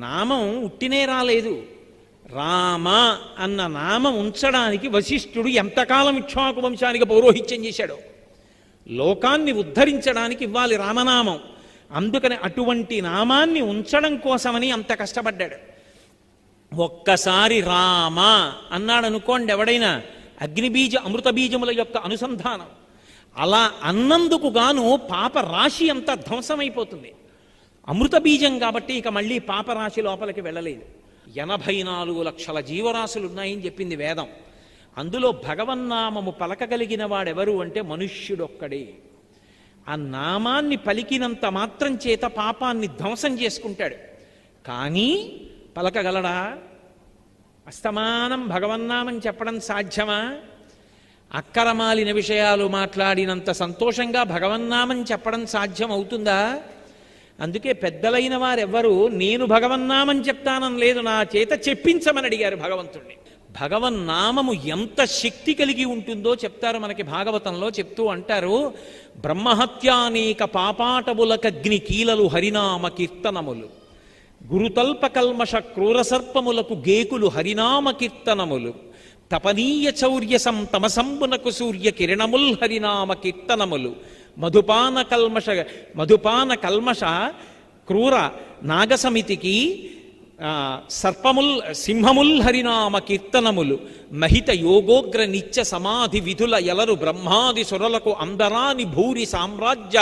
నామం ఉట్టినే రాలేదు. రామ అన్న నామం ఉంచడానికి వశిష్ఠుడు ఎంతకాలం ఇక్ష్వాకు వంశానికి పౌరోహిత్యం చేశాడు. లోకాన్ని ఉద్ధరించడానికి ఇవ్వాలి రామనామం. అందుకని అటువంటి నామాన్ని ఉంచడం కోసమని అంత కష్టపడ్డాడు. ఒక్కసారి రామ అన్నాడు అనుకోండి ఎవడైనా, అగ్నిబీజ అమృత బీజముల యొక్క అనుసంధానం. అలా అన్నందుకు గాను పాప రాశి అంతా ధ్వంసమైపోతుంది. అమృత బీజం కాబట్టి ఇక మళ్ళీ పాపరాశి లోపలికి వెళ్ళలేదు. 84 లక్షల జీవరాశులు ఉన్నాయని చెప్పింది వేదం. అందులో భగవన్నామము పలకగలిగిన వాడెవరు అంటే మనుష్యుడొక్కడే. ఆ నామాన్ని పలికినంత మాత్రం చేత పాపాన్ని ధ్వంసం చేసుకుంటాడు. కానీ పలకగలడా? అస్తమానం భగవన్నామం చెప్పడం సాధ్యమా? అక్కరమాలిన విషయాలు మాట్లాడినంత సంతోషంగా భగవన్నామం చెప్పడం సాధ్యం అవుతుందా? అందుకే పెద్దలైన వారెవ్వరూ నేను భగవన్నామం చెప్తానని లేదు, నా చేత చెప్పించమని అడిగారు భగవంతుణ్ణి. భగవన్నామము ఎంత శక్తి కలిగి ఉంటుందో చెప్తారు మనకి భాగవతంలో. చెప్తూ అంటారు, బ్రహ్మహత్యానేక పాపాటములకగ్ని కీలలు హరినామ కీర్తనములు, గురుతల్ప కల్మష క్రూరసర్పములకు గేకులు హరినామ కీర్తనములు, తపనీయ చౌర్యసం తమసంబునకు సూర్య కిరణముల్ హరినామ కీర్తనములు, మధుపాన కల్మష క్రూర నాగసమితికి సర్పముల్ సింహముల్ హరినామ కీర్తనములు, మహిత యోగోగ్ర నిత్య సమాధి విధుల ఎలరు బ్రహ్మాది సురలకు అందరాని భూరి సామ్రాజ్య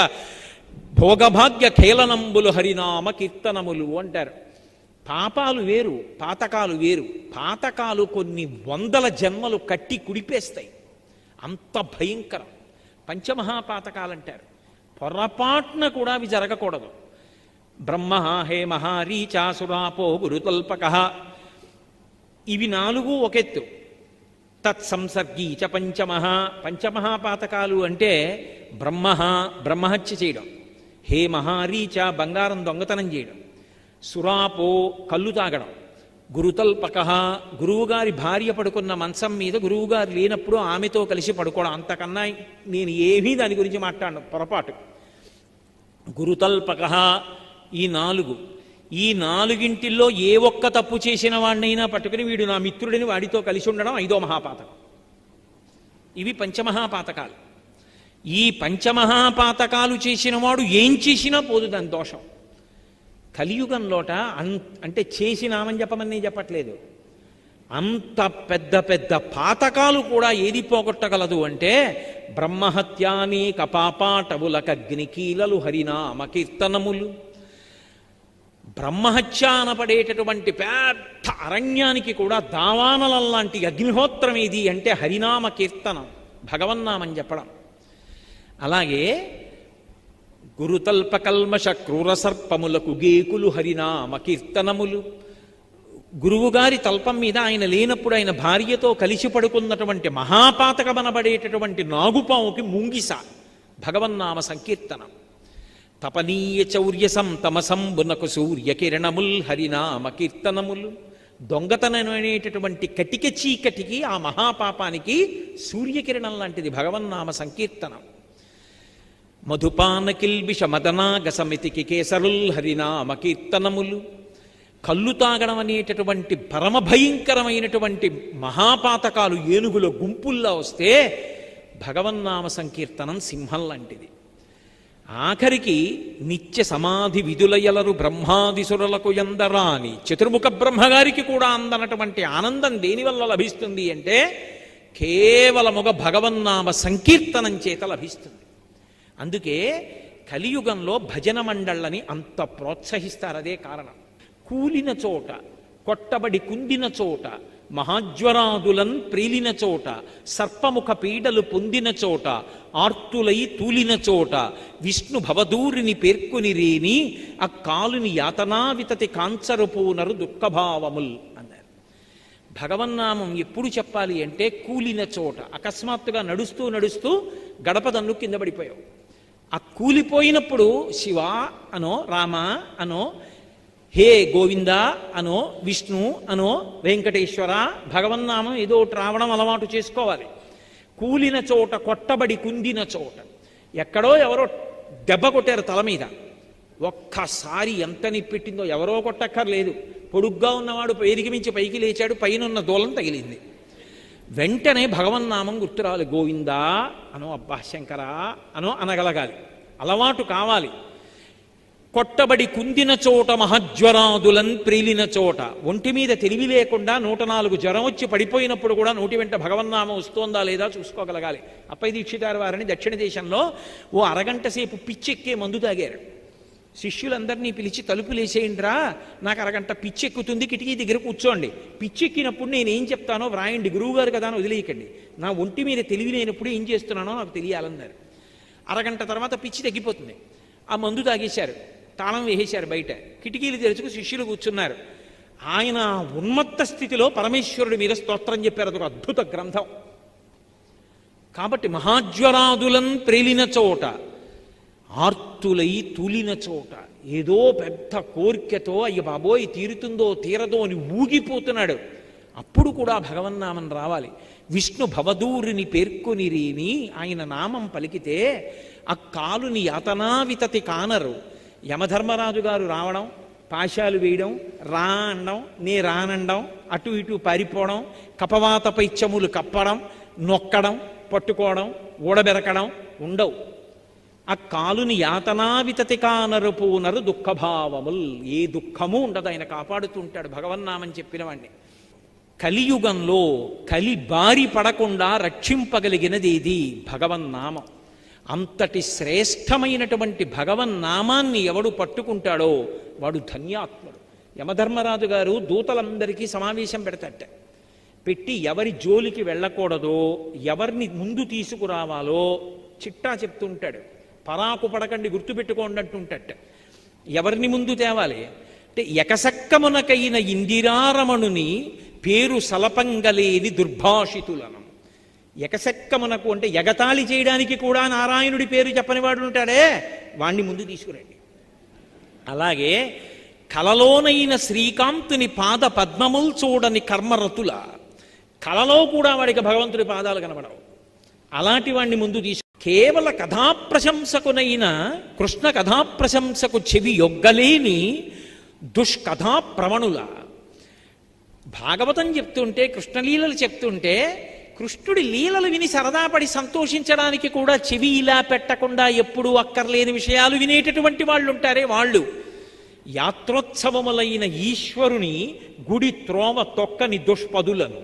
భోగభాగ్య ఖేళనంబులు హరినామ కీర్తనములు అంటారు. పాపాలు వేరు, పాతకాలు వేరు. పాతకాలు కొన్ని 100 జన్మలు కట్టి కుడిపేస్తాయి, అంత భయంకరం. పంచమహాపాతకాలంటారు. పొరపాటున కూడా అవి జరగకూడదు. బ్రహ్మ హే మహారీచాసురాపో గురుతల్పక, ఇవి 4 ఒకెత్తు. తత్సంసర్గీ చ పంచమహాపాతకాలు అంటే బ్రహ్మహత్య చేయడం, హే మహారీచ బంగారం దొంగతనం చేయడం, సురాపో కళ్ళు తాగడం, గురుతల్పక గురువుగారి భార్య పడుకున్న మంచం మీద గురువుగారు లేనప్పుడు ఆమెతో కలిసి పడుకోవడం. అంతకన్నా నేను ఏమీ దాని గురించి మాట్లాడను, పొరపాటు. గురుతల్పక ఈ 4. ఈ 4ంటిల్లో ఏ ఒక్క తప్పు చేసిన వాడినైనా పట్టుకుని వీడు నా మిత్రుడిని వాడితో కలిసి ఉండడం 5వ మహాపాతకం. ఇవి పంచమహాపాతకాలు. ఈ పంచమహాపాతకాలు చేసిన వాడు ఏం చేసినా పోదు దాని దోషం. కలియుగంలోట అంటే చేసినామని చెప్పమని చెప్పట్లేదు, అంత పెద్ద పెద్ద పాతకాలు కూడా ఏది పోగొట్టగలదు అంటే బ్రహ్మహత్యానేక పాపాటవులకగ్నికీలలు హరినామ కీర్తనములు. బ్రహ్మహత్య అనపడేటటువంటి పెద్ద అరణ్యానికి కూడా దావానలంలాంటి అగ్నిహోత్రం ఏది అంటే హరినామ కీర్తనం, భగవన్నామని చెప్పడం. అలాగే గురుతల్పకల్మష క్రూరసర్పములకు గేకులు హరినామ కీర్తనములు. గురువుగారి తల్పం మీద ఆయన లేనప్పుడు ఆయన భార్యతో కలిసి పడుకున్నటువంటి మహాపాతకమనబడేటటువంటి నాగుపాముకి ముంగిస భగవన్నామ సంకీర్తనం. తపనీయ చౌర్యసం తమసంబునకు సూర్య కిరణముల్ హరినామ కీర్తనములు. దొంగతనం అనేటటువంటి కటిక చీకటికి ఆ మహాపాపానికి సూర్యకిరణం లాంటిది భగవన్నామ సంకీర్తనం. మధుపాన కిల్బిష మదనాగ సమితికి కేసరుల్ హరినామ కీర్తనములు. కళ్ళు తాగడం అనేటటువంటి పరమభయంకరమైనటువంటి మహాపాతకాలు ఏనుగుల గుంపుల్లా వస్తే భగవన్నామ సంకీర్తనం సింహం లాంటిది. ఆఖరికి నిత్య సమాధి విధులయలరు బ్రహ్మాదిసురులకు ఎందరాని చతుర్ముఖ బ్రహ్మగారికి కూడా అందనటువంటి ఆనందం దేనివల్ల లభిస్తుంది అంటే కేవలముగా భగవన్నామ సంకీర్తనం చేత లభిస్తుంది. అందుకే కలియుగంలో భజన మండళ్ళని అంత ప్రోత్సహిస్తారు. అదే కారణం. కూలిన చోట, కొట్టబడి కుందిన చోట, మహాజ్వరాదులన్ ప్రీలిన చోట, సర్పముఖ పీడలు పొందిన చోట, ఆర్తులై తూలిన చోట, విష్ణు భవదూరిని పేర్కొని రేని ఆ కాలుని యాతనా వితతి కాంచరుపూనరు దుఃఖభావముల్ అన్నారు. భగవన్నామం ఎప్పుడు చెప్పాలి అంటే కూలిన చోట. అకస్మాత్తుగా నడుస్తూ నడుస్తూ గడప దన్ను కింద పడిపోయావు. ఆ కూలిపోయినప్పుడు శివ అనో, రామ అనో, హే గోవింద అనో, విష్ణు అనో, వెంకటేశ్వర భగవన్నామం ఏదో ఒకటి రావడం అలవాటు చేసుకోవాలి. కూలిన చోట, కొట్టబడి కుందిన చోట, ఎక్కడో ఎవరో దెబ్బ కొట్టారు తల మీద, ఒక్కసారి ఎంత నిప్పెట్టిందో, ఎవరో కొట్టక్కర్లేదు, పొడుగ్గా ఉన్నవాడు ఎదిగి మించి పైకి లేచాడు, పైనున్న దూలం తగిలింది. వెంటనే భగవన్నామం గుర్తురాలి. గోవిందా అనో, అబ్బా శంకరా అనో అనగలగాలి, అలవాటు కావాలి. కొట్టబడి కుందిన చోట మహజ్వరాదులన్ ప్రీలిన చోట, ఒంటి మీద తెలివి లేకుండా 104 జ్వరం వచ్చి పడిపోయినప్పుడు కూడా నోటి వెంట భగవన్నామం వస్తోందా లేదా చూసుకోగలగాలి. అప్పై దీక్షితారు వారిని దక్షిణ దేశంలో ఓ అరగంట సేపు పిచ్చెక్కే మందు తాగారు. శిష్యులందరినీ పిలిచి తలుపులేసేయండిరా, నాకు అరగంట పిచ్చెక్కుతుంది, కిటికీ దగ్గర కూర్చోండి, పిచ్చెక్కినప్పుడు నేనేం చెప్తానో వ్రాయండి, గురువుగారు కదా అని వదిలేయకండి, నా ఒంటి మీద తెలివి లేనప్పుడు ఏం చేస్తున్నానో నాకు తెలియాలన్నారు. అరగంట తర్వాత పిచ్చి తగ్గిపోతుంది. ఆ మందు తాగేశారు, తాళం వేసేశారు, బయట కిటికీలు తెరుచుకు శిష్యులు కూర్చున్నారు. ఆయన ఉన్మత్త స్థితిలో పరమేశ్వరుడి మీద స్తోత్రం చెప్పారు. అదొక అద్భుత గ్రంథం. కాబట్టి మహాజ్వరాదులను ప్రేలిన చోట, ఆర్తులై తూలిన చోట, ఏదో పెద్ద కోరికతో అయ్య బాబోయ్ తీరుతుందో తీరదో అని ఊగిపోతున్నాడు. అప్పుడు కూడా భగవన్నామం రావాలి. విష్ణు భవదూరిని పేర్కొనిరేని ఆయన నామం పలికితే ఆ కాలుని యాతనావితతి కానరు. యమధర్మరాజు గారు రావడం, పాశాలు వేయడం, రా అనడం, నే రానండం, అటు ఇటు పారిపోవడం, కపవాత పైత్యములు కప్పడం, నొక్కడం, పట్టుకోవడం, ఊడబెరకడం ఉండవు. ఆ కాలుని యాతనావితతి కానరు పూనరు దుఃఖభావముల్, ఏ దుఃఖము ఉండదు, ఆయన కాపాడుతూ ఉంటాడు భగవన్నామని చెప్పిన వాడిని. కలియుగంలో కలి బారి పడకుండా రక్షింపగలిగినది ఇది భగవన్నామం. అంతటి శ్రేష్టమైనటువంటి భగవన్నామాన్ని ఎవడు పట్టుకుంటాడో వాడు ధన్యాత్ముడు. యమధర్మరాజు గారు దూతలందరికీ సమావేశం పెడతాట. పెట్టి ఎవరి జోలికి వెళ్ళకూడదో, ఎవరిని ముందు తీసుకురావాలో చిట్టా చెప్తుంటాడు. పరాకు పడకండి, గుర్తుపెట్టుకోండి అంటుంటట. ఎవరిని ముందు తేవాలి అంటే, ఎకసక్కమునకైన ఇందిరారమణుని పేరు సలపంగలేని దుర్భాషితులను. ఎకసక్కమునకు అంటే ఎగతాళి చేయడానికి కూడా నారాయణుడి పేరు చెప్పని వాడు ఉంటాడే, వాణ్ణి ముందు తీసుకురండి. అలాగే కలలోనైన శ్రీకాంతుని పాద పద్మముల్ చూడని కర్మరతుల, కలలో కూడా వాడికి భగవంతుడి పాదాలు కనబడవు, అలాంటి వాణ్ణి ముందు తీసుకు. కేవల కథాప్రశంసకునైన కృష్ణ కథాప్రశంసకు చెవి యొగ్గలేని దుష్కథా ప్రవణుల. భాగవతం చెప్తుంటే, కృష్ణలీలలు చెప్తుంటే, కృష్ణుడి లీలలు విని సరదాపడి సంతోషించడానికి కూడా చెవి ఇలా పెట్టకుండా ఎప్పుడూ అక్కర్లేని విషయాలు వినేటటువంటి వాళ్ళు ఉంటారే వాళ్ళు. యాత్రోత్సవములైన ఈశ్వరుని గుడి త్రోవ తొక్కని దుష్పదులను.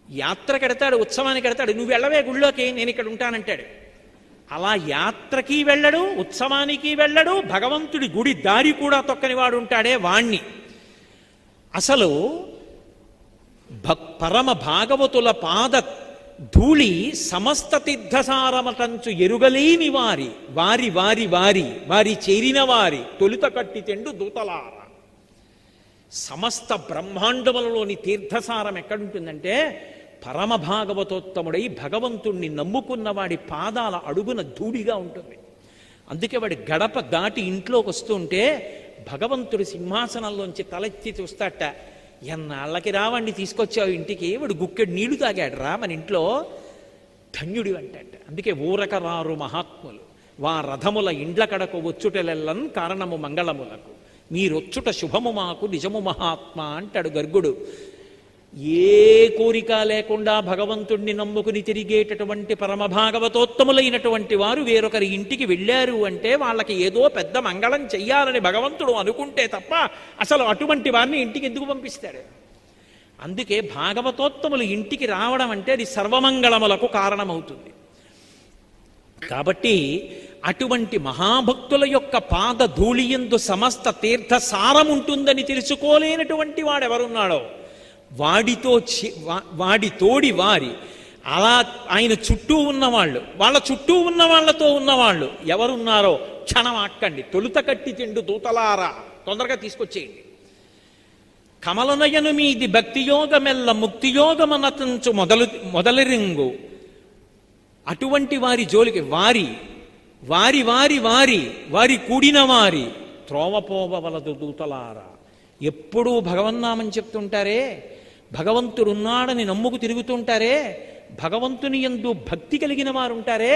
యాత్ర కడతాడు, ఉత్సవానికి కడతాడు, నువ్వు వెళ్ళవే గుళ్ళోకి, నేను ఇక్కడ ఉంటానంటాడు. అలా యాత్రకి వెళ్ళడు, ఉత్సవానికి వెళ్ళడు, భగవంతుడి గుడి దారి కూడా తొక్కని వాడు ఉంటాడే వాణ్ణి. అసలు పరమ భాగవతుల పాద ధూళి సమస్త తీర్థసారమటంచు ఎరుగలేని వారి వారి వారి వారి వారి చేరిన వారి తొలుత కట్టి తెండు దూతలార. సమస్త బ్రహ్మాండములలోని తీర్థసారం ఎక్కడుంటుందంటే, పరమ భాగవతోత్తముడై భగవంతుణ్ణి నమ్ముకున్న వాడి పాదాల అడుగున ధూళిగా ఉంటుంది. అందుకే వాడి గడప దాటి ఇంట్లోకి వస్తుంటే భగవంతుడి సింహాసనంలోంచి తలెత్తి చూస్తాట. ఎన్నాళ్ళకి రావండి తీసుకొచ్చావు ఇంటికి, వాడు గుక్కెడు నీళ్లు తాగాడు రా మన ఇంట్లో, ధన్యుడి అంటాట. అందుకే ఊరక రారు మహాత్ములు వా రథముల ఇండ్ల కడకు వచ్చుటలెల్లన్ కారణము మంగళములకు, మీరొచ్చుట శుభము మాకు నిజము మహాత్మ అంటాడు గర్గుడు. ఏ కోరిక లేకుండా భగవంతుణ్ణి నమ్ముకుని తిరిగేటటువంటి పరమభాగవతోత్తములైనటువంటి వారు వేరొకరి ఇంటికి వెళ్ళారు అంటే వాళ్ళకి ఏదో పెద్ద మంగళం చెయ్యాలని భగవంతుడు అనుకుంటే తప్ప అసలు అటువంటి వారిని ఇంటికి ఎందుకు పంపిస్తాడు? అందుకే భాగవతోత్తములు ఇంటికి రావడం అంటే అది సర్వమంగళములకు కారణమవుతుంది. కాబట్టి అటువంటి మహాభక్తుల యొక్క పాద ధూళియందు సమస్త తీర్థ సారం ఉంటుందని తెలుసుకోలేనటువంటి వాడెవరున్నాడో వాడి తోడి వారి, అలా ఆయన చుట్టూ ఉన్నవాళ్ళు, వాళ్ళ చుట్టూ ఉన్న వాళ్ళతో ఉన్నవాళ్ళు ఎవరున్నారో క్షణం ఆక్కండి. తొలుత కట్టి తిండు దూతలారా, తొందరగా తీసుకొచ్చేయండి. కమలనయను మీది భక్తియోగమెల్ల ముక్తియోగమనతంచు మొదలరింగు. అటువంటి వారి జోలికి వారి వారి వారి వారి వారి కూడిన వారి త్రోవపోవలదు దూతలారా. ఎప్పుడూ భగవన్నామని చెప్తుంటారే, భగవంతుడున్నాడని నమ్ముకు తిరుగుతుంటారే, భగవంతుని యందు భక్తి కలిగిన వారు ఉంటారే,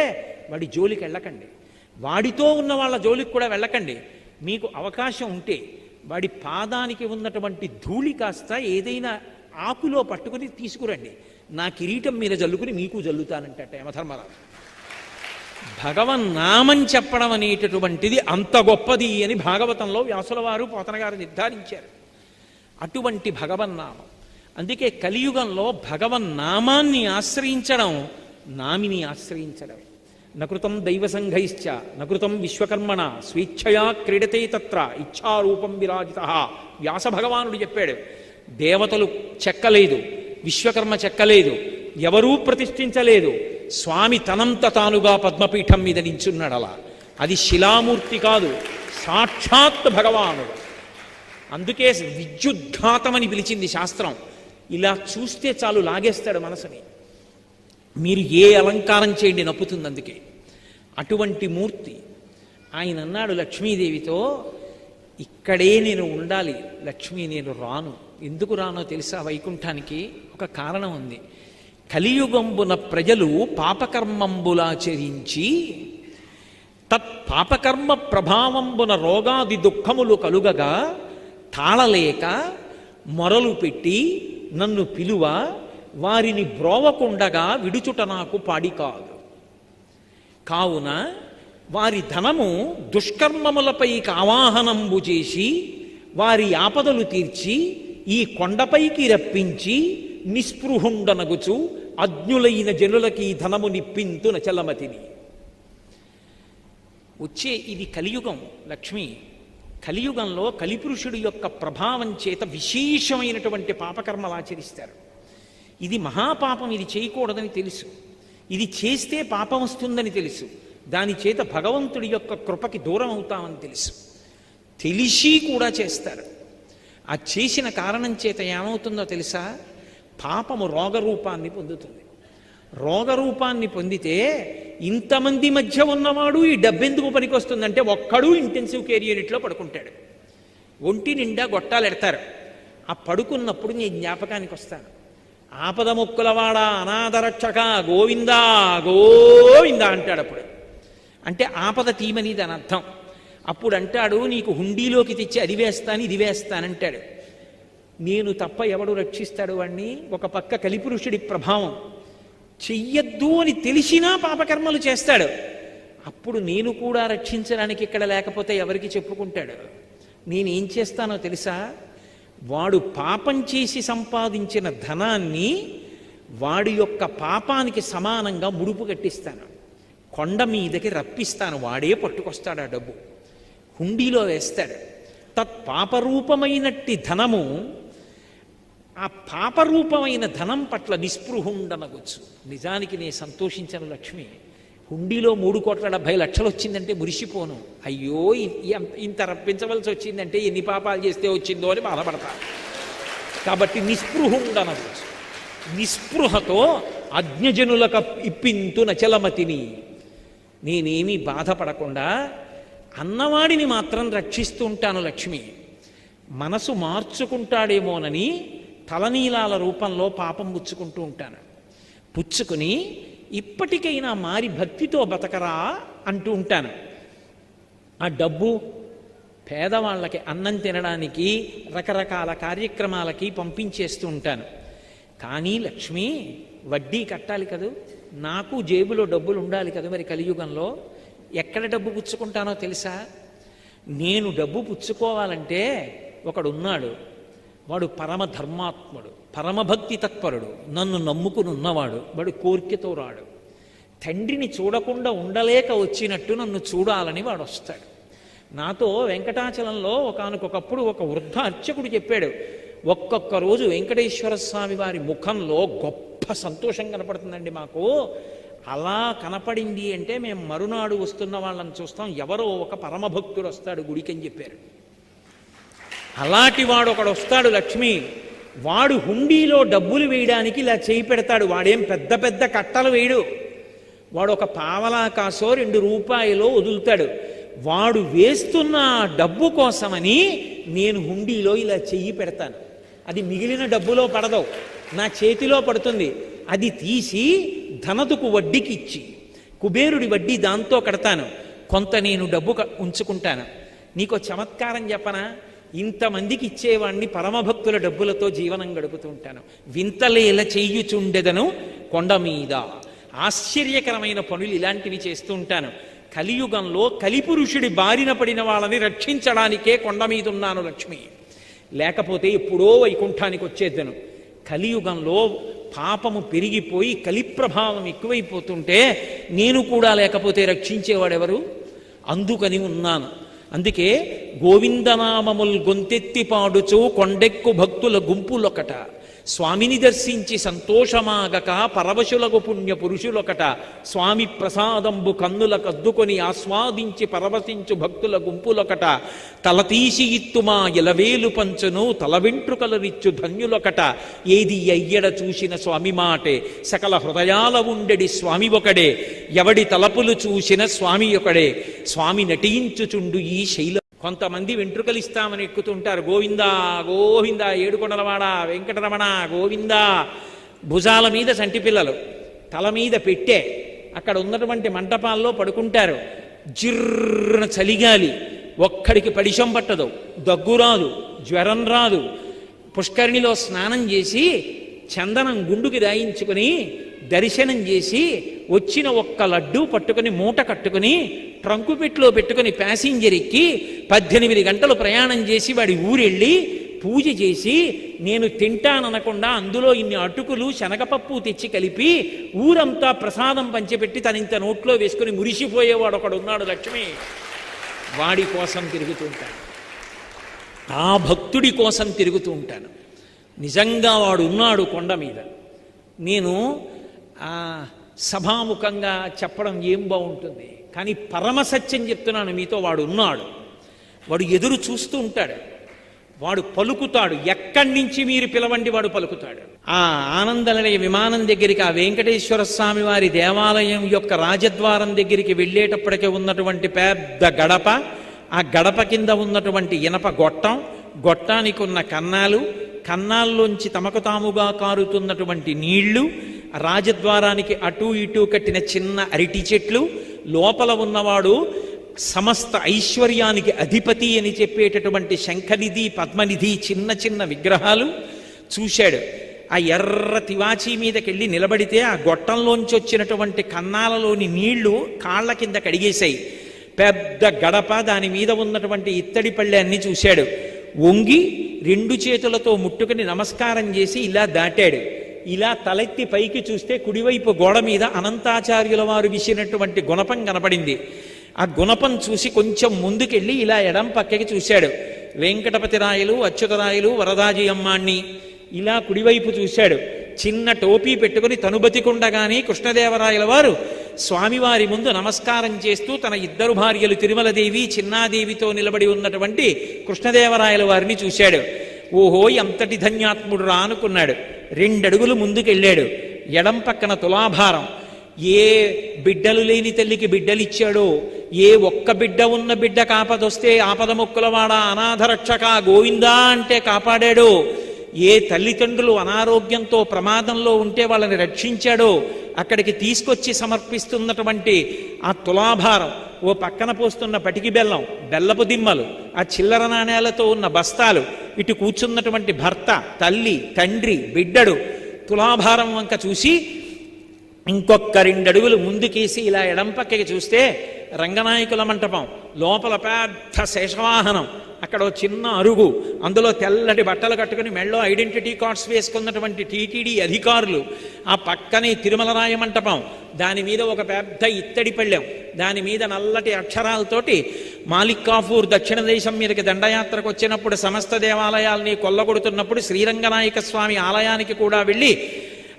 వాడి జోలికి వెళ్ళకండి. వాడితో ఉన్న వాళ్ళ జోలికి కూడా వెళ్ళకండి. మీకు అవకాశం ఉంటే వాడి పాదానికి ఉన్నటువంటి ధూళి కాస్త ఏదైనా ఆకులో పట్టుకుని తీసుకురండి, నా కిరీటం మీద జల్లుకుని మీకు జల్లుతానంటట యమధర్మరాజు. భగవన్నామం చెప్పడం అనేటటువంటిది అంత గొప్పది అని భాగవతంలో వ్యాసుల వారు పోతన గారు నిర్ధారించారు. అటువంటి భగవన్నామం. అందుకే కలియుగంలో భగవన్నామాన్ని ఆశ్రయించడం నామిని ఆశ్రయించడమే. నకృతం దైవసంఘైశ్చ నకృతం విశ్వకర్మణ స్వేచ్ఛయా క్రీడతే తత్ర ఇచ్ఛారూపం విరాజిత. వ్యాస భగవానుడు చెప్పాడు, దేవతలు చెక్కలేదు, విశ్వకర్మ చెక్కలేదు, ఎవరూ ప్రతిష్ఠించలేదు, స్వామి తనంత తానుగా పద్మపీఠం మీద నించున్నాడు. అలా అది శిలామూర్తి కాదు, సాక్షాత్ భగవానుడు. అందుకే విద్యుద్ఘాతమని పిలిచింది శాస్త్రం. ఇలా చూస్తే చాలు లాగేస్తాడు మనసుని. మీరు ఏ అలంకారం చేయండి నప్పుతుంది. అందుకే అటువంటి మూర్తి. ఆయన అన్నాడు లక్ష్మీదేవితో, ఇక్కడే నేను ఉండాలి లక్ష్మీ, నేను రాను. ఎందుకు రానో తెలుసా? వైకుంఠానికి ఒక కారణం ఉంది. కలియుగంబున ప్రజలు పాపకర్మంబులాచరించి తత్పాపకర్మ ప్రభావంబున రోగాది దుఃఖములు కలుగగా తాళలేక మొరలు పెట్టి నన్ను పిలువ వారిని బ్రోవకుండగా విడుచుట నాకు పాడి కాదు. కావున వారి ధనము దుష్కర్మములపైకి ఆవాహనంబు చేసి వారి ఆపదలు తీర్చి ఈ కొండపైకి రప్పించి నిస్పృహుండనగుచు అజ్ఞులైన జనులకి ధనము నిప్పింతు నచలమతిని. వచ్చే ఇది కలియుగం లక్ష్మి. కలియుగంలో కలిపురుషుడి యొక్క ప్రభావం చేత విశేషమైనటువంటి పాపకర్మలు ఆచరిస్తారు. ఇది మహాపాపం, ఇది చేయకూడదని తెలుసు, ఇది చేస్తే పాపం వస్తుందని తెలుసు, దాని చేత భగవంతుడి యొక్క కృపకి దూరం అవుతామని తెలుసు, తెలిసి కూడా చేస్తారు. ఆ చేసిన కారణం చేత ఏమవుతుందో తెలుసా? పాపము రోగరూపాన్ని పొందుతుంది. రోగరూపాన్ని పొందితే ఇంతమంది మధ్య ఉన్నవాడు ఈ డబ్బెందుకు పనికొస్తుందంటే ఒక్కడు ఇంటెన్సివ్ కేర్ యూనిట్లో పడుకుంటాడు, ఒంటి నిండా గొట్టాలు ఎడతారు. ఆ పడుకున్నప్పుడు నీ జ్ఞాపకానికి వస్తాను, ఆపద ముక్కులవాడ అనాథరక్షక గోవిందా గోవిందా అంటాడు. అప్పుడు అంటే ఆపద తీమని దాని అర్థం. అప్పుడు అంటాడు, నీకు హుండీలోకి తెచ్చి అది వేస్తాను ఇది వేస్తానంటాడు. నేను తప్ప ఎవడు రక్షిస్తాడు వాణ్ణి? ఒక పక్క కలిపురుషుడి ప్రభావం, చెయ్యొద్దు అని తెలిసినా పాపకర్మలు చేస్తాడు. అప్పుడు నేను కూడా రక్షించడానికి ఇక్కడ లేకపోతే ఎవరికి చెప్పుకుంటాడు? నేనేం చేస్తానో తెలుసా? వాడు పాపం చేసి సంపాదించిన ధనాన్ని వాడి యొక్క పాపానికి సమానంగా ముడుపు కట్టిస్తాను, కొండ మీదకి రప్పిస్తాను, వాడే పట్టుకొస్తాడు. ఆ డబ్బు హుండీలో వేస్తాడు. తత్పాపరూపమైనట్టి ధనము, ఆ పాపరూపమైన ధనం పట్ల నిస్పృహుండనగొచ్చు. నిజానికి నేను సంతోషించను లక్ష్మి. హుండీలో 3,70,00,000 వచ్చిందంటే మురిసిపోను. అయ్యో ఇంత రప్పించవలసి వచ్చిందంటే ఎన్ని పాపాలు చేస్తే వచ్చిందో అని బాధపడతా. కాబట్టి నిస్పృహుండనగొచ్చు. నిస్పృహతో అజ్ఞజనులకు ఇప్పింతు నచలమతిని. నేనేమీ బాధపడకుండా అన్నవాడిని మాత్రం రక్షిస్తూ ఉంటాను లక్ష్మి. మనసు మార్చుకుంటాడేమోనని తలనీలాల రూపంలో పాపం పుచ్చుకుంటూ ఉంటాను. పుచ్చుకుని ఇప్పటికైనా మారి భక్తితో బతకరా అంటూ ఉంటాను. ఆ డబ్బు పేదవాళ్ళకి అన్నం తినడానికి రకరకాల కార్యక్రమాలకి పంపించేస్తూ ఉంటాను. కానీ లక్ష్మి, వడ్డీ కట్టాలి కదూ, నాకు జేబులో డబ్బులు ఉండాలి కదా. మరి కలియుగంలో ఎక్కడ డబ్బు పుచ్చుకుంటానో తెలుసా? నేను డబ్బు పుచ్చుకోవాలంటే ఒకడున్నాడు, వాడు పరమ ధర్మాత్ముడు, పరమభక్తి తత్పరుడు, నన్ను నమ్ముకుని ఉన్నవాడు. వాడు కోరికతో రాడు, తండ్రిని చూడకుండా ఉండలేక వచ్చినట్టు నన్ను చూడాలని వాడు వస్తాడు. నాతో వెంకటాచలంలో ఒకానొకప్పుడు ఒక వృద్ధ అర్చకుడు చెప్పాడు, ఒక్కొక్క రోజు వెంకటేశ్వర స్వామి వారి ముఖంలో గొప్ప సంతోషం కనపడుతుందండి మాకు. అలా కనపడింది అంటే మేము మరునాడు వస్తున్న వాళ్ళని చూస్తాం, ఎవరో ఒక పరమభక్తుడు వస్తాడు గుడికి అని చెప్పారు. అలాంటి వాడు ఒకడు వస్తాడు లక్ష్మి. వాడు హుండీలో డబ్బులు వేయడానికి ఇలా చేయి పెడతాడు. వాడేం పెద్ద పెద్ద కట్టలు వేయడు, వాడు ఒక పావలా కాసో 2 రూపాయలో వదులుతాడు. వాడు వేస్తున్న డబ్బు కోసమని నేను హుండీలో ఇలా చెయ్యి పెడతాను. అది మిగిలిన డబ్బులో పడదు, నా చేతిలో పడుతుంది. అది తీసి ధనదుకు వడ్డీకి ఇచ్చి కుబేరుడి వడ్డీ దాంతో కడతాను. కొంత నేను డబ్బు ఉంచుకుంటాను. నీకో చమత్కారం చెప్పనా, ఇంతమందికి ఇచ్చేవాణ్ణి పరమభక్తుల డబ్బులతో జీవనం గడుపుతూ ఉంటాను. వింతలేల చెయ్యుచుండెదను కొండ మీద. ఆశ్చర్యకరమైన పనులు ఇలాంటివి చేస్తూ ఉంటాను. కలియుగంలో కలిపురుషుడి బారిన పడిన వాళ్ళని రక్షించడానికే కొండ మీద ఉన్నాను లక్ష్మి, లేకపోతే ఎప్పుడో వైకుంఠానికి వచ్చేద్దను. కలియుగంలో పాపము పెరిగిపోయి కలిప్రభావం ఎక్కువైపోతుంటే నేను కూడా లేకపోతే రక్షించేవాడెవరు? అందుకని ఉన్నాను. అందుకే గోవిందనామముల్ గొంతెత్తి పాడుచు కొండెక్కు భక్తుల గుంపులొకట, స్వామిని దర్శించి సంతోషమాగక పరవశులకు పుణ్య పురుషులొకట, స్వామి ప్రసాదంబు కన్నుల కద్దుకొని ఆస్వాదించి పరవశించు భక్తుల గుంపులొకట, తలతీసి ఇత్తుమా ఎలవేలు పంచును తల వెంట్రుకలరిచ్చు ధన్యులొకట, ఏది అయ్యడ చూసిన స్వామి మాటే సకల హృదయాల ఉండెడి స్వామి ఒకడే, ఎవడి తలపులు చూసిన స్వామి ఒకడే, స్వామి నటించుచుండు ఈ శైల. కొంతమంది వెంట్రుకలు ఇస్తామని ఎక్కుతుంటారు, గోవిందా గోవిందా ఏడుకొండలవాడ వెంకటరమణ గోవిందా. భుజాల మీద సంటి పిల్లలు, తల మీద పెట్టే అక్కడ ఉన్నటువంటి మంటపాల్లో పడుకుంటారు. జిర్రన చలిగాలి, ఒక్కడికి పడిశం పట్టదు, దగ్గు రాదు, జ్వరం రాదు. పుష్కరిణిలో స్నానం చేసి చందనం గుండుకి దాయించుకుని దర్శనం చేసి వచ్చిన ఒక్క లడ్డూ పట్టుకుని మూట కట్టుకుని ట్రంకు పెట్టిలో పెట్టుకుని ప్యాసింజర్ ఎక్కి 18 గంటలు ప్రయాణం చేసి వాడి ఊరెళ్ళి పూజ చేసి నేను తింటాననకుండా అందులో ఇన్ని అటుకులు శనగపప్పు తెచ్చి కలిపి ఊరంతా ప్రసాదం పంచిపెట్టి తనింత నోట్లో వేసుకుని మురిసిపోయేవాడు ఒకడు ఉన్నాడు లక్ష్మి. వాడి కోసం తిరుగుతూ ఉంటాను, ఆ భక్తుడి కోసం తిరుగుతూ ఉంటాను. నిజంగా వాడు ఉన్నాడు కొండ మీద. నేను సభాముఖంగా చెప్పడం ఏం బాగుంటుంది, కానీ పరమసత్యం చెప్తున్నాను మీతో. వాడు ఉన్నాడు, వాడు ఎదురు చూస్తూ ఉంటాడు, వాడు పలుకుతాడు. ఎక్కడి నుంచి మీరు పిలవండి వాడు పలుకుతాడు. ఆ ఆనందనిలయ విమానం దగ్గరికి, ఆ వెంకటేశ్వర స్వామి వారి దేవాలయం యొక్క రాజద్వారం దగ్గరికి వెళ్ళేటప్పటికే ఉన్నటువంటి పెద్ద గడప, ఆ గడప కింద ఉన్నటువంటి ఇనప గొట్టం, గొట్టానికి ఉన్న కన్నాలు, కన్నాల్లోంచి తమకు తాముగా కారుతున్నటువంటి నీళ్లు, రాజద్వారానికి అటూ ఇటూ కట్టిన చిన్న అరటి చెట్లు, లోపల ఉన్నవాడు సమస్త ఐశ్వర్యానికి అధిపతి అని చెప్పేటటువంటి శంఖనిధి పద్మనిధి చిన్న చిన్న విగ్రహాలు చూశాడు. ఆ ఎర్ర తివాచీ మీదకెళ్ళి నిలబడితే ఆ గొట్టంలోంచి వచ్చినటువంటి కన్నాలలోని నీళ్లు కాళ్ల కింద కడిగేశాయి. పెద్ద గడప, దాని మీద ఉన్నటువంటి ఇత్తడి పళ్ళె అన్ని చూశాడు. వంగి 2 చేతులతో ముట్టుకుని నమస్కారం చేసి ఇలా దాటాడు. ఇలా తలెత్తి పైకి చూస్తే కుడివైపు గోడ మీద అనంతాచార్యుల వారు విసినటువంటి గుణపం కనపడింది. ఆ గుణపం చూసి కొంచెం ముందుకెళ్ళి ఇలా ఎడం పక్కకి చూశాడు. వెంకటపతి రాయలు, అచ్యుతరాయలు, వరదాజీ అమ్మాణ్ణి ఇలా కుడివైపు చూశాడు. చిన్న టోపీ పెట్టుకుని తనుబతికుండగానే కృష్ణదేవరాయల వారు స్వామివారి ముందు నమస్కారం చేస్తూ తన 2 భార్యలు తిరుమలదేవి చిన్నాదేవితో నిలబడి ఉన్నటువంటి కృష్ణదేవరాయల వారిని చూశాడు. ఓహో ఎంతటి ధన్యాత్ముడు రా అనుకున్నాడు. 2 అడుగులు ముందుకెళ్ళాడు. ఎడం పక్కన తులాభారం. ఏ బిడ్డలు లేని తల్లికి బిడ్డలిచ్చాడో, ఏ ఒక్క బిడ్డ ఉన్న బిడ్డ కాపదొస్తే ఆపద మొక్కులవాడ అనాథరక్షక గోవిందా అంటే కాపాడాడో, ఏ తల్లిదండ్రులు అనారోగ్యంతో ప్రమాదంలో ఉంటే వాళ్ళని రక్షించాడో అక్కడికి తీసుకొచ్చి సమర్పిస్తున్నటువంటి ఆ తులాభారం, ఓ పక్కన పోస్తున్న పటికి బెల్లం, బెల్లపు దిమ్మలు, ఆ చిల్లర నాణేలతో ఉన్న బస్తాలు, ఇటు కూర్చున్నటువంటి భర్త, తల్లి, తండ్రి, బిడ్డడు, తులాభారం వంక చూసి ఇంకొక 2 అడుగులు ముందుకేసి ఇలా ఎడం పక్కకి చూస్తే రంగనాయకుల మంటపం, లోపల పెద్ద శేషవాహనం, అక్కడ చిన్న అరుగు, అందులో తెల్లటి బట్టలు కట్టుకుని మెళ్ళో ఐడెంటిటీ కార్డ్స్ వేసుకున్నటువంటి టీటీడీ అధికారులు, ఆ పక్కనే తిరుమలరాయ మంటపం, దాని మీద ఒక పెద్ద ఇత్తడి పళ్ళెం, దాని మీద నల్లటి అక్షరాలతోటి మాలిక్ కాఫూర్ దక్షిణ దేశం మీదకి దండయాత్రకు వచ్చినప్పుడు సమస్త దేవాలయాల్ని కొల్లగొడుతున్నప్పుడు శ్రీరంగనాయక స్వామి ఆలయానికి కూడా వెళ్ళి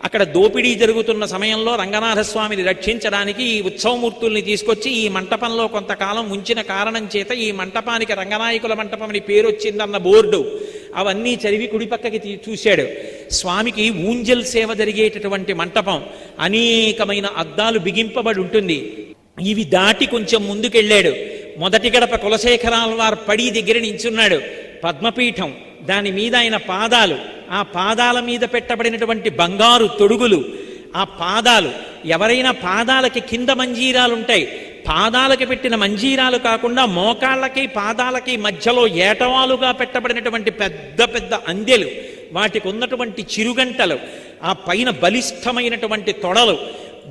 అక్కడ దోపిడీ జరుగుతున్న సమయంలో రంగనాథస్వామిని రక్షించడానికి ఈ ఉత్సవమూర్తుల్ని తీసుకొచ్చి ఈ మంటపంలో కొంతకాలం ఉంచిన కారణం చేత ఈ మంటపానికి రంగనాయకుల మంటపం అని పేరు వచ్చిందన్న బోర్డు అవన్నీ చదివి కుడిపక్కకి చూశాడు. స్వామికి ఊంజల్ సేవ జరిగేటటువంటి మంటపం, అనేకమైన అద్దాలు బిగింపబడి ఉంటుంది. ఇవి దాటి కొంచెం ముందుకెళ్ళాడు. మొదటి గడప కులశేఖరాల వారు పడి దగ్గర నించున్నాడు. పద్మపీఠం, దాని మీద ఆయన పాదాలు, ఆ పాదాల మీద పెట్టబడినటువంటి బంగారు తొడుగులు, ఆ పాదాలు, ఎవరైనా పాదాలకి కింద మంజీరాలు ఉంటాయి, పాదాలకి పెట్టిన మంజీరాలు కాకుండా మోకాళ్ళకి పాదాలకి మధ్యలో ఏటవాలుగా పెట్టబడినటువంటి పెద్ద పెద్ద అందెలు, వాటికి ఉన్నటువంటి చిరుగంటలు, ఆ పైన బలిష్టమైనటువంటి తొడలు,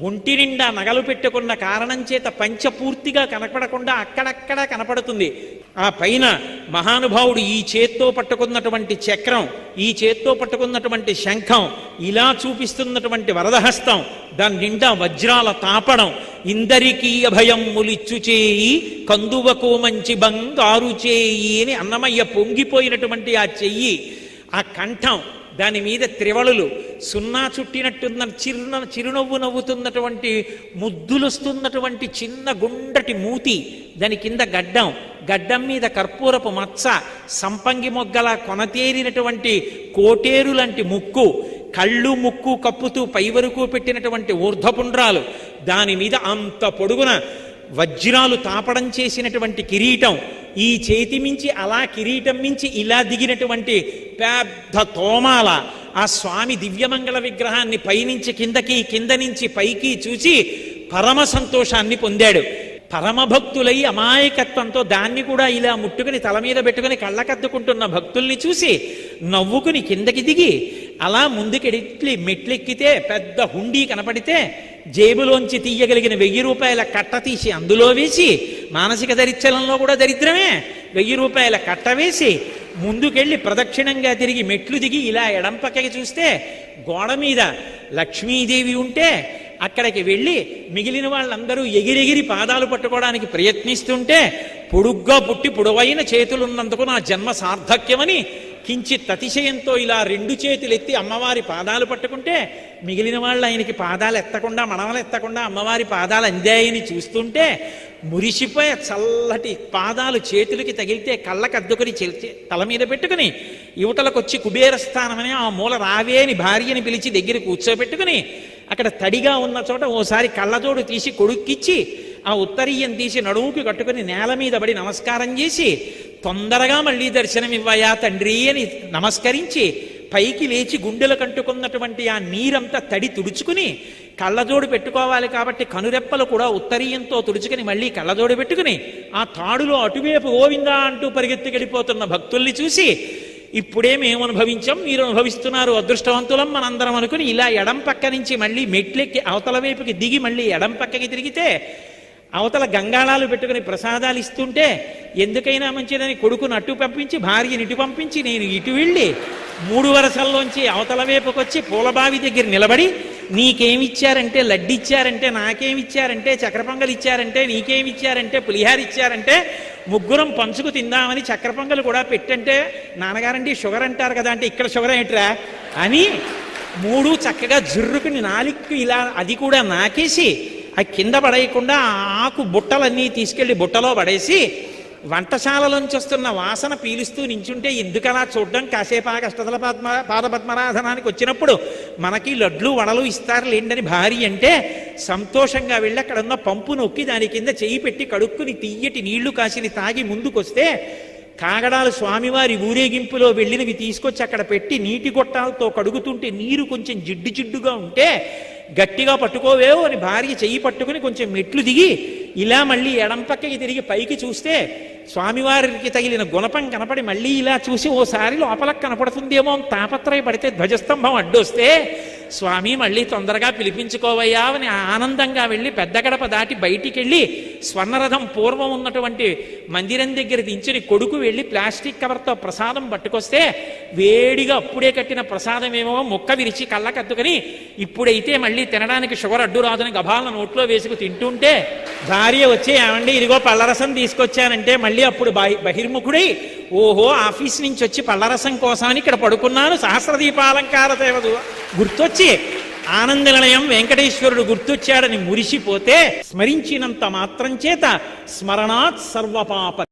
ఒంటి నిండా నగలు పెట్టుకున్న కారణం చేత పంచపూర్తిగా కనపడకుండా అక్కడక్కడ కనపడుతుంది. ఆ పైన మహానుభావుడు ఈ చేత్తో పట్టుకున్నటువంటి చక్రం, ఈ చేత్తో పట్టుకున్నటువంటి శంఖం, ఇలా చూపిస్తున్నటువంటి వరదహస్తం, దాని నిండా వజ్రాల తాపడం, ఇందరికీ అభయం ములిచ్చు చేయి కందువకు మంచి బంగారు చేయి అని అన్నమయ్య పొంగిపోయినటువంటి ఆ చెయ్యి, ఆ కంఠం, దాని మీద త్రివళులు, సున్నా చుట్టినట్టున్న చిరునవ్వు నవ్వుతున్నటువంటి ముద్దులొస్తున్నటువంటి చిన్న గుండ్రటి మూతి, దాని కింద గడ్డం మీద కర్పూరపు మచ్చ, సంపంగి మొగ్గల కొనతేరినటువంటి కోటేరు లాంటి ముక్కు, కళ్ళు ముక్కు కప్పుతూ పై వరకు పెట్టినటువంటి ఊర్ధ్వపుండ్రాలు, దాని మీద అంత పొడుగున వజ్రాలు తాపడం చేసినటువంటి కిరీటం, ఈ చేతి మించి అలా కిరీటం మించి ఇలా దిగినటువంటి పెద్ద తోమాల, ఆ స్వామి దివ్యమంగళ విగ్రహాన్ని పైనుంచి కిందకి, కింద నుంచి పైకి చూసి పరమ సంతోషాన్ని పొందాడు. పరమభక్తులై అమాయకత్వంతో దాన్ని కూడా ఇలా ముట్టుకుని తల మీద పెట్టుకుని కళ్ళకద్దుకుంటున్న భక్తుల్ని చూసి నవ్వుకుని కిందకి దిగి అలా ముందుకెడిట్లి మెట్లెక్కితే పెద్ద హుండీ కనపడితే జేబులోంచి తీయగలిగిన 1000 రూపాయల కట్ట తీసి అందులో వేసి, మానసిక దరిద్రంలో కూడా దరిద్రమే, 1000 రూపాయల కట్ట వేసి ముందుకెళ్ళి ప్రదక్షిణంగా తిరిగి మెట్లు దిగి ఇలా ఎడం పక్కకి చూస్తే గోడ మీద లక్ష్మీదేవి ఉంటే అక్కడికి వెళ్ళి మిగిలిన వాళ్ళందరూ ఎగిరెగిరి పాదాలు పట్టుకోవడానికి ప్రయత్నిస్తుంటే పొడుగ్గా పుట్టి పొడవైన చేతులున్నందుకు నా జన్మ సార్థక్యమని కించిత్ అతిశయంతో ఇలా 2 చేతులు ఎత్తి అమ్మవారి పాదాలు పట్టుకుంటే మిగిలిన వాళ్ళు ఆయనకి పాదాలు ఎత్తకుండా, మడమలు ఎత్తకుండా అమ్మవారి పాదాలు అందాయని చూస్తుంటే మురిసిపోయే చల్లటి పాదాలు చేతులకి తగిలితే కళ్ళకద్దుకుని తల మీద పెట్టుకుని యువతలకొచ్చి కుబేరస్థానమని ఆ మూల రావే అని భార్యని పిలిచి దగ్గర కూర్చోబెట్టుకుని అక్కడ తడిగా ఉన్న చోట ఓసారి కళ్ళజోడు తీసి కొడుక్కిచ్చి ఆ ఉత్తరీయం తీసి నడువుకి కట్టుకుని నేల మీద పడి నమస్కారం చేసి తొందరగా మళ్ళీ దర్శనమివ్వయా తండ్రి అని నమస్కరించి పైకి లేచి గుండెలు కంటుకున్నటువంటి ఆ నీరంతా తడి తుడుచుకుని కళ్ళజోడు పెట్టుకోవాలి కాబట్టి కనురెప్పలు కూడా ఉత్తరీయంతో తుడుచుకుని మళ్ళీ కళ్ళజోడు పెట్టుకుని ఆ తాడులో అటువైపు గోవిందా అంటూ పరిగెత్తుకెళ్ళిపోతున్న భక్తుల్ని చూసి ఇప్పుడే మేము అనుభవించాం, మీరు అనుభవిస్తున్నారు, అదృష్టవంతులం మనందరం అనుకుని ఇలా ఎడం పక్క నుంచి మళ్ళీ మెట్లెక్కి అవతల వైపుకి దిగి మళ్ళీ ఎడం పక్కకి తిరిగితే అవతల గంగాళాలు పెట్టుకుని ప్రసాదాలు ఇస్తుంటే ఎందుకైనా మంచిదని కొడుకును అటు పంపించి భార్యని ఇటు పంపించి నేను ఇటు వెళ్ళి 3 వరసల్లోంచి అవతల వైపుకొచ్చి పూలబావి దగ్గర నిలబడి నీకేమిచ్చారంటే లడ్డిచ్చారంటే, నాకేమిచ్చారంటే చక్ర పొంగలు ఇచ్చారంటే, నీకేమిచ్చారంటే పులిహార ఇచ్చారంటే, ముగ్గురం పంచుకు తిందామని చక్ర పొంగలు కూడా పెట్టంటే నాన్నగారండి షుగర్ అంటారు కదా అంటే ఇక్కడ షుగర్ ఏంట్రా అని 3 చక్కగా జుర్రుకుని నాలిక్కు ఇలా అది కూడా నాకేసి ఆ కింద పడేయకుండా ఆకు బుట్టలన్నీ తీసుకెళ్లి బుట్టలో పడేసి వంటశాలలోంచి వస్తున్న వాసన పీలుస్తూ నించుంటే ఎందుకలా చూడడం, కాసేపు ఆ అష్టదళ పాదపద్మరాధనానికి వచ్చినప్పుడు మనకి లడ్లు వడలు ఇస్తారు లేండని భార్య అంటే సంతోషంగా వెళ్ళి అక్కడ ఉన్న పంపు నొక్కి దాని కింద చేయి పెట్టి కడుక్కుని తీయటి నీళ్లు కాసిని తాగి ముందుకొస్తే కాగడాలు స్వామివారి ఊరేగింపులో వెళ్ళినవి తీసుకొచ్చి అక్కడ పెట్టి నీటి గొట్టాలతో కడుగుతుంటే నీరు కొంచెం జిడ్డుగా ఉంటే గట్టిగా పట్టుకోవేవో అని భార్య చెయ్యి పట్టుకుని కొంచెం మెట్లు దిగి ఇలా మళ్ళీ ఎడం పక్కకి తిరిగి పైకి చూస్తే స్వామివారికి తగిలిన గుణపం కనపడి మళ్ళీ ఇలా చూసి ఓసారి లోపలకు కనపడుతుందేమో అని తాపత్రయపడితే ధ్వజస్తంభం అడ్డొస్తే స్వామి మళ్ళీ తొందరగా పిలిపించుకోవయ్యా అని ఆనందంగా వెళ్ళి పెద్ద గడప దాటి బయటికి వెళ్ళి స్వర్ణరథం పూర్వం ఉన్నటువంటి మందిరం దగ్గర దించుని కొడుకు వెళ్ళి ప్లాస్టిక్ కవర్తో ప్రసాదం పట్టుకొస్తే వేడిగా అప్పుడే కట్టిన ప్రసాదం ఏమో ముక్క విరిచి కళ్ళకద్దుకుని ఇప్పుడైతే మళ్ళీ తినడానికి షుగర్ అడ్డు రాదని గభాలను నోట్లో వేసుకు తింటుంటే భార్య వచ్చి ఏమండి ఇదిగో పళ్ళరసం తీసుకొచ్చానంటే మళ్ళీ అప్పుడు బహిర్ముఖుడై ఓహో ఆఫీస్ నుంచి వచ్చి పళ్ళరసం కోసమని ఇక్కడ పడుకున్నాను సహస్రదీపాలంకార సేవదు గుర్తొచ్చి ఆనంద నిలయం వెంకటేశ్వరుడు గుర్తొచ్చాడని మురిసిపోతే స్మరించినంత మాత్రం చేత స్మరణాత్ సర్వపాప